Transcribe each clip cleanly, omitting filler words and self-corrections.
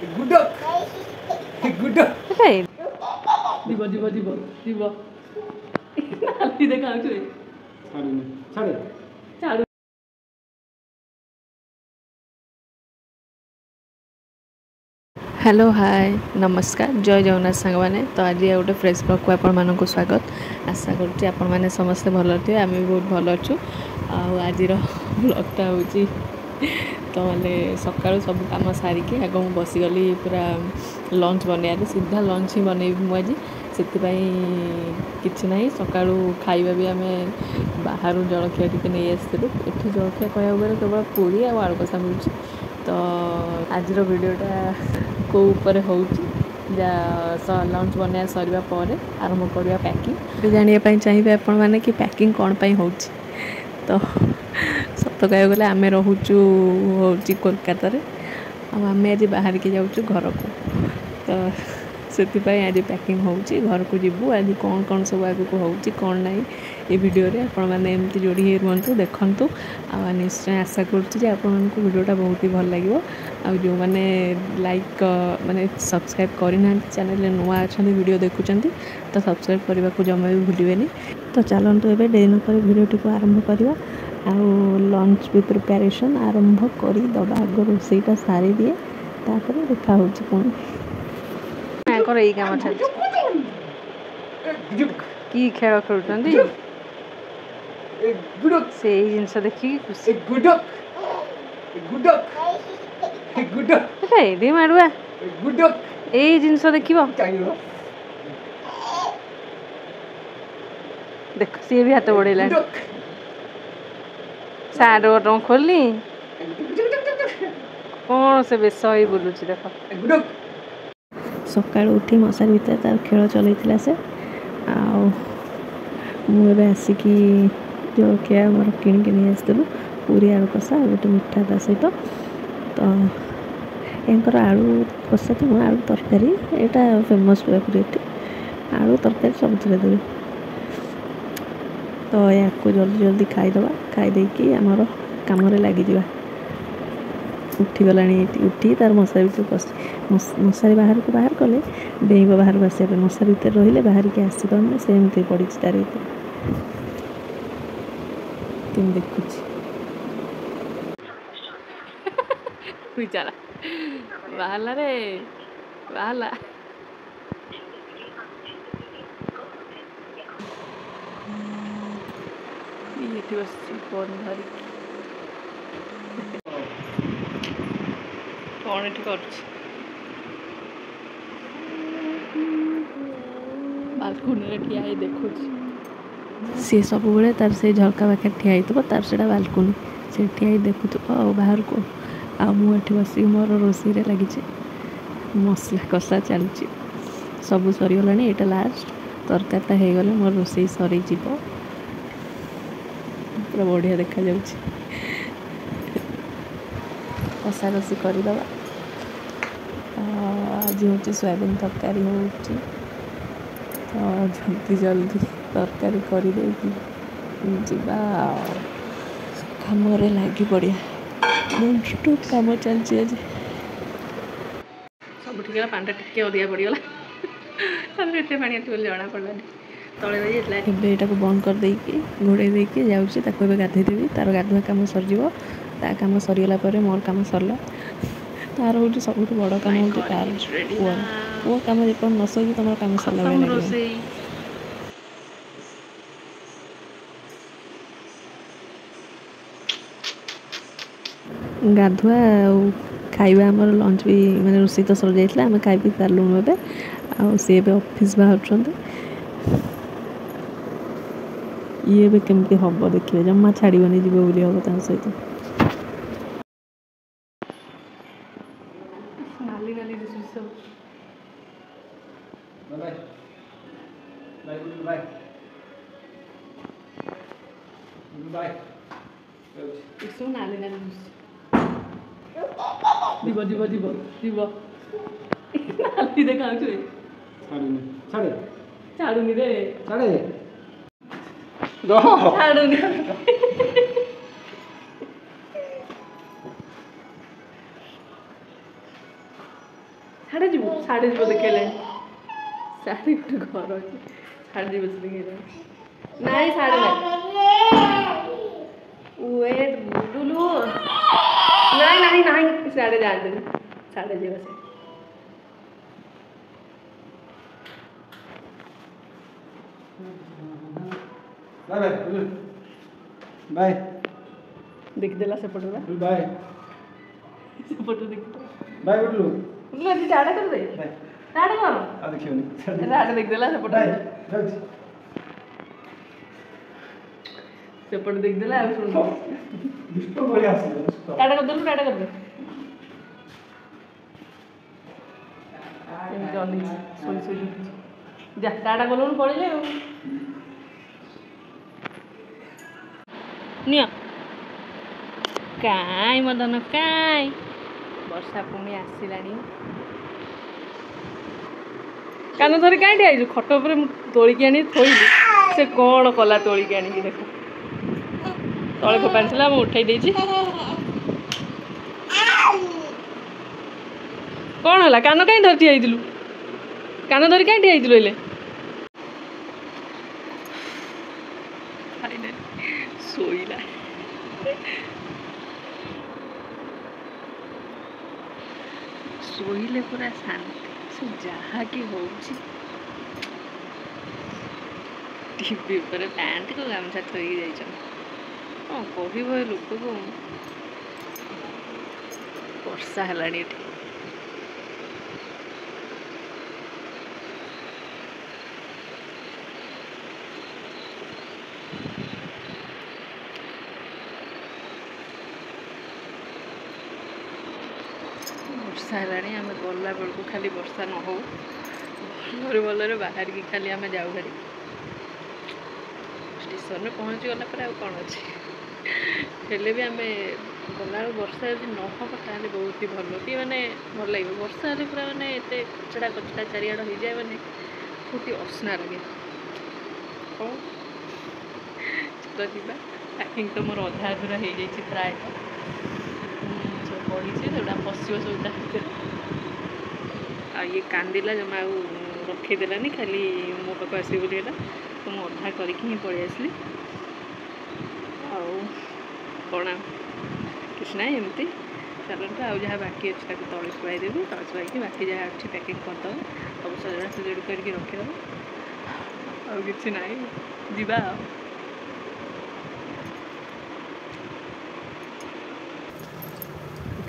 Gudok. Gudok. Hey. Diba. Nanti देखा चुए. Chade. Chade. Hello hi नमस्कार जय जगन्नाथ सांग मैंने तो आज गोटे फ्रेश ब्लॉग को आपण मानक स्वागत आशा करुँच आपण मैंने समस्ते भल थे आम भी बहुत भल अच्छु आज ब्लॉगटा हूँ तो मैंने सका सब कम सारिकी आग मुझे बसीगली पूरा लंच बनैया सीधा लंच ही बनैबी मुझे से किसी ना सका खाଇବା भी आम बाहर जलखिया टी नहीं आसलु ये जलखिया कहूँ गले केवल पूरी आ आलू कषा मिलूँ तो आज वीडियोटा को ऊपर होगा लंच बनया सरिया पर आरंभ करवा पैकिंग जानापी चाहिए आपण मैंने कि पैकिंग कौन पाई हो तो सत कह गले आम रोचु हूँ कोलकाता आम आज बाहर के जाऊँ घर को तो से आज पैकिंग हो घर को जीवु आज कौन कौन सब आगे हो कौन ना ये वीडियो आपण मैंने एमती जोड़ी रुहतु देखु आ निश्चय आशा करूँ वीडियोटा बहुत ही भल लगे आ जो मैंने लाइक माने सब्सक्राइब करना चैनल नुआ अच्छा वीडियो देखुं तो सब्सक्राइब करने को जमा भी भूलें तो चलतु ए डे नक वीडियो को आरंभ करवा लंच भी प्रिपेरेसन आरंभ करदे आग रोसईटा सारी दिए तापर देखा हो यही काम कि खेल खेल से जिनस देखिए खुशी माड़ुआ यही जिनस देख देख सी भी हाथ बढ़ेला साड़ बटन खोलनी कौन से बेस ही बुलूँ देख सका उठी मशारी भितर तार खेल चलता से मुझे आसिकी जो क्या मोर किणिक नहीं आसलु पूरी आलू कषा गोटे मिठा ता सहित तो यांकर आलू कषा तो आलू तरकारी यहाँ फेमस पूरा ये आलू तरकारी सब देवे तो या जल्दी जल्दी खाईदे खाईदे आमर कम लगिजा उठीगला उठी तार मशारी भर पश मशारी बाहर को बाहर कले डेब बाहर को आसा मशारी भर रही बाहर की आसी पाने सेमती पड़ी तार भर देखु चला बाहला रे बाहला ये बस फोन धरिक कौन ये कर बालकुनी ठिया देखु सी सब बेले तार से झरका पाखे ठिया तार से बालकुनी से ठिया देखु बाहर को आ मुझे बस मोर रोषे लगी मसला कषा चलती सब सरीगला यहाँ लास्ट तरकारीटा हो गले मोर रोषे सर पूरा बढ़िया देखा कषा कषि करदे आज हूँ सोयाबीन तरकारी हो जल्दी जल्दी तरकारी करदे कम लगी पड़िया नॉनस्टॉप काम चलती आज सब ठीक है पानी टिके अधिका पड़गला एत पानी आती जना पड़ानी तले रही यहाँ बंद कर देकी घोड़े देकी जाऊँ गाधेदेवी तार गाधुआ कम सरीज ता कम सरीगला मोर कम सरला तार हूँ सब बड़ कम हूँ तार पुआ कम जो न सकी तुम कम सरला लगे गाधुआ खाଇବା आमर लंच भी मैंने रोषे तो सर जाइए आम खाई पी सारूँ ए सी ऑफिस बाहर ये भी केमती हम देखिए जमा छाड़बनी जीव बोली हम सहित नाली नाली सब नाली नाली नाली देखा छाड़ूनी रे छाड़ूनी साढ़े जीव देखेले साढ़े गोटे घर अच्छे साढ़े जीव से देखेले नाई साढ़े वेट बुडुलू नहीं साढ़े जान दे साढ़े जीव से बाय देख देला सेपट बाय सेपट देख बाय बुडलू बुडलू जी टाटा कर दे टाटा कर आ देखियो नी टाटा देख देला सेपट बाय जाउछी सेपट देख देला अब सुन दुष्ट बढ़िया आसी टाटा कर दे जल्दी सोई जा टाटा बोलून पड़े निया काई मदन काई वर्षा पुणी आसलानी कान धरी कहीं आई खट उपर तोलिकी आनी थोड़ी से कौन कला तोलिकी आनी देख तले फोपाड़ी उठाई देछि कौन है कान कहीं धरती आई कान धरी कहीं आई शोला शोले पूरा शांति से जहाँ कि हो टीवी पर पैंट को गामछा थोड़ी जाइछ कौन कह लोक को वर्षा है वर्षा है आम गला बेलू खाली वर्षा न हो भलरे भलरे बाहर की खाली आम जाऊ भारी स्टेशन में पहुँची गला पर आउ कौन अच्छे हेले भी आम गला वर्षा यदि न हम ताले बहुत ही भल कि मैंने भल लगे वर्षा हेल्ले पूरा मैंने एत कचड़ा कचड़ा चारिआड़ हो जाए मैंने बहुत ही असना लगे कौन चल जा पैकिंग तो मोर अधा अधूरा हो जाए प्राय पड़ी से पशु सब आ ये कांदिला जमा रखीदेलानी खाली मो पाक आस बोला तो मुझे अधा करके ही पलि आसली कौन किसी ना एमती चलते आउ जहाँ बाकी अच्छे तक तले शुआईदेवी तले शुआई बाकी जहाँ अच्छी पैकिंग करदे सब सजड़ा सजड़ी करके रखीद आ कि ना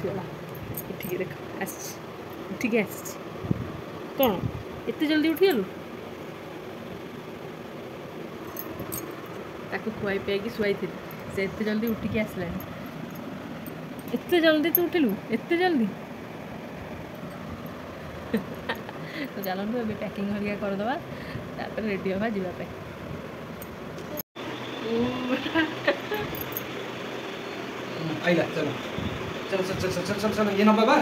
जा उठिक देख उठिक आस कौन एत जल्दी उठीगलु ताको खुआई पियाई शुआई थी से एत जल्दी उठिक आसला एत जल्दी तू उठिलु एत जल्दी तो चलतु ए पैकिंग हरिया करदे तापर रेडी हवा जावाई आइला चलो चल चल चल चल चल चल ये ना बाबा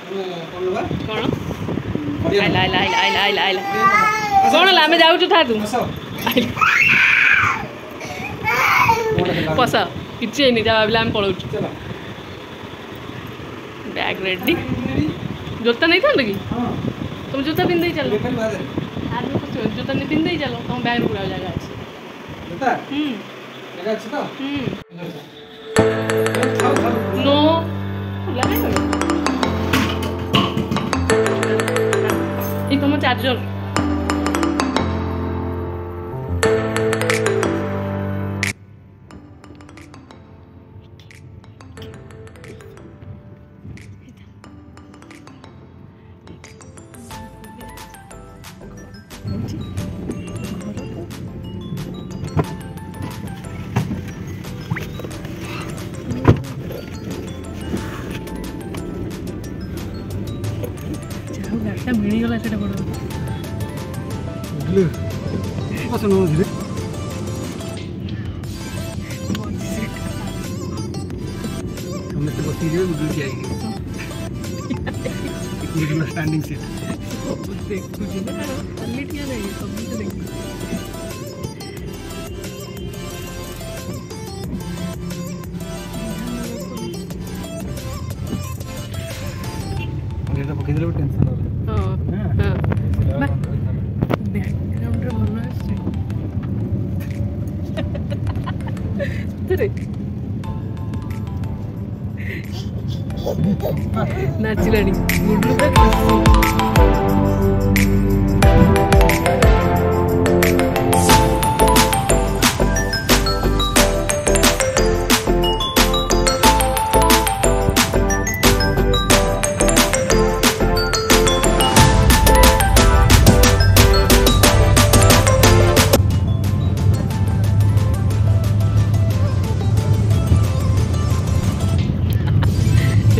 कौन बाबा कौन आइला आइला आइला आइला आइला आइला कौन ला मैं जाऊँ था तू पस किसी नहीं जा भाविला आम पलाऊ बैग रेडी जोता नहीं था कि तुम जोता पिंधे चलो जोता नहीं पिंधे चलो तुम बैग पूरा जगह अच्छे नो ये तुम चार्जर गाड़ीटा मिलगला से बड़ स्टैंडिंग सीट देखुची ना खाली ठिया नहीं सब देख पकड़ टेंशन ହଁ ହଁ ବ୍ୟାକଗ୍ରାଉଣ୍ଡରେ ଭଲ ଆସୁଛି ନାଚିଲାଣି ଗୁଡୁ ପୁରା ଖୁସି।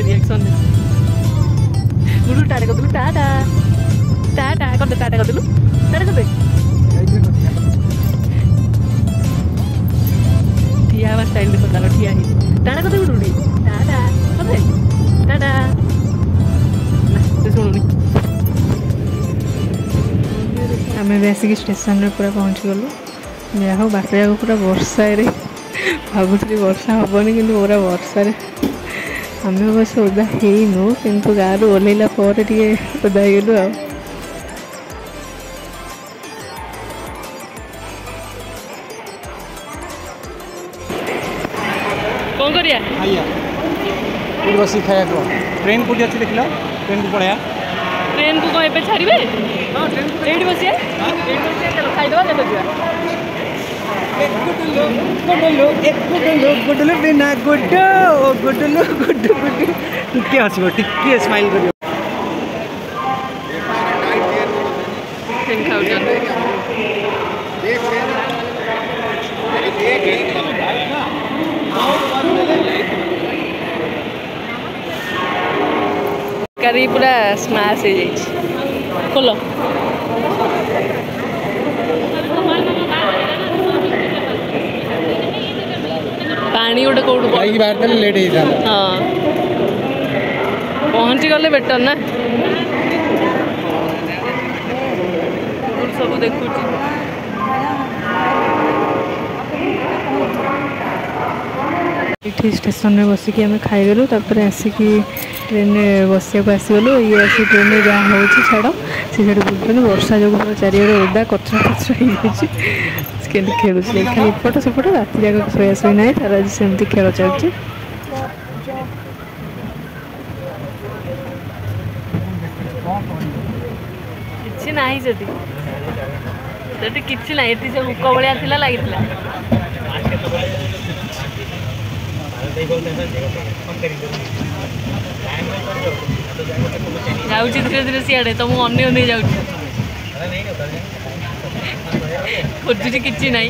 रिएक्शन गुरु टाटा कर दिलु टाटा टाटा कर दे टाटा कर दिलु टाटा कर दे ठिया बस स्टाइल देखो तालो ठिया ही टाटा कर दे गुरु टाटा कर दे टाटा ना से सुनुनी आमे बेसिक स्टेशन रे पूरा पहुंच गलु या हो बाटे जाको पूरा वर्षा रे भागुतली वर्षा हबनी किंतु पूरा वर्षा रे आम बस ओदा हेनु किंतु गाँव ओल्ला पर ओदा होगलु आ कौन करिया बस खाया ट्रेन कौटी अच्छी देख ट्रेन को पड़े ट्रेन को कौन ए छाड़े हाँ ट्रेन बस चलो खाईदे गुडलु बिना गुड्डू गुडलु गुड्डू गुड्डू टिके हसब टिके स्माइल कर करी पूरा स्माश हो जाए खोल पानी गोटे कौट बाहर लेट हो हाँ पहुँची गले बेटर ना सब देखु स्टेशन में बसिकी आम खाईगलु तापर आसिकी ट्रेन बसिया आसीगलु ये आसी ट्रेन में जहाँ हो छाड़ से बुझुन वर्षा जो पूरा चारिड़े ओदा कचरा कचरा हो खेलु खाली एपट सेपट राति जाक शोया शोई ना तार आज सेमती खेल चलती किसी ना किसी ना ये हुक भाया लगी जाऊँगी धीरे धीरे सियाड़े तो मुझे अन्य नहीं जाऊँ खोजुची किसी ना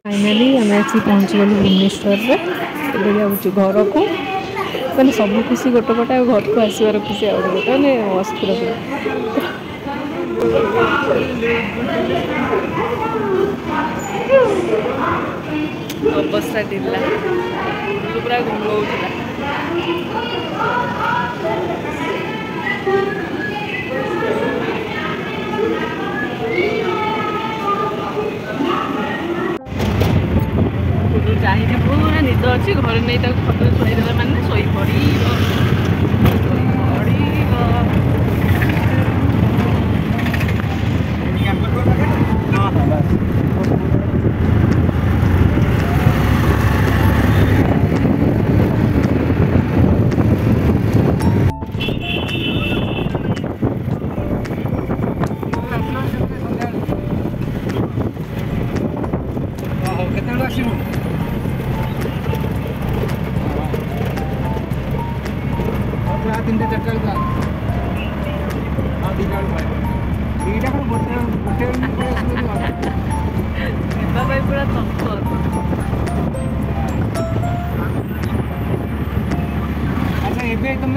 फाइनाली आम आसी पहुँची गलु भुवनेश्वर जाऊँ घर को मैंने सब खुशी गोटे पटे घर को आसबार खुशी आगे गोटे मैंने मस्त अवस्था ढिला पूरा घुमाऊला चाहिए पूरा निद अच्छी घर नहीं खट शोदेला मानने शोई पड़ पूरा अच्छा एबे तुम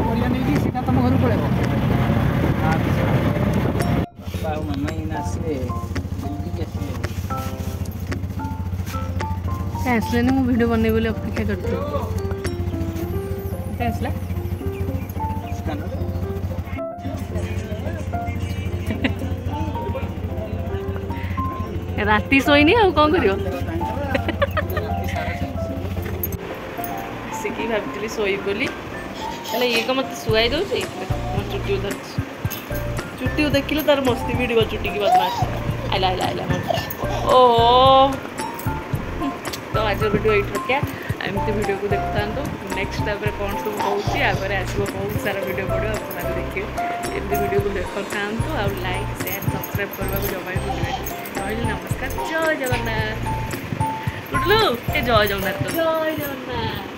परिया नहीं सीधा तुम घर पड़े आसले ना मुझे वीडियो बनने बोले अपेक्षा करती आसला राति शोनी आ कौन कर उठी भाभी शोई बोली हेल्ले ये कम मत शुआई दो मो चुटी धरती चुटी देखिले तार मस्ती भिड़ चुटी की बदमाश आइला आइला आइला ओहो तो आज वीडियो ये रखा एमती वीडियो को देखता नेक्स्ट टाइम कौन सब होती आसो बहुत सारा वीडियो पड़ो आप देखिए एमती वीडियो को देखता था लाइक शेयर सब्सक्राइब करने को जमा भूल नमस्कार जय जगन्नाथ गुडलू जय जगन्नाथ जय जगन्नाथ।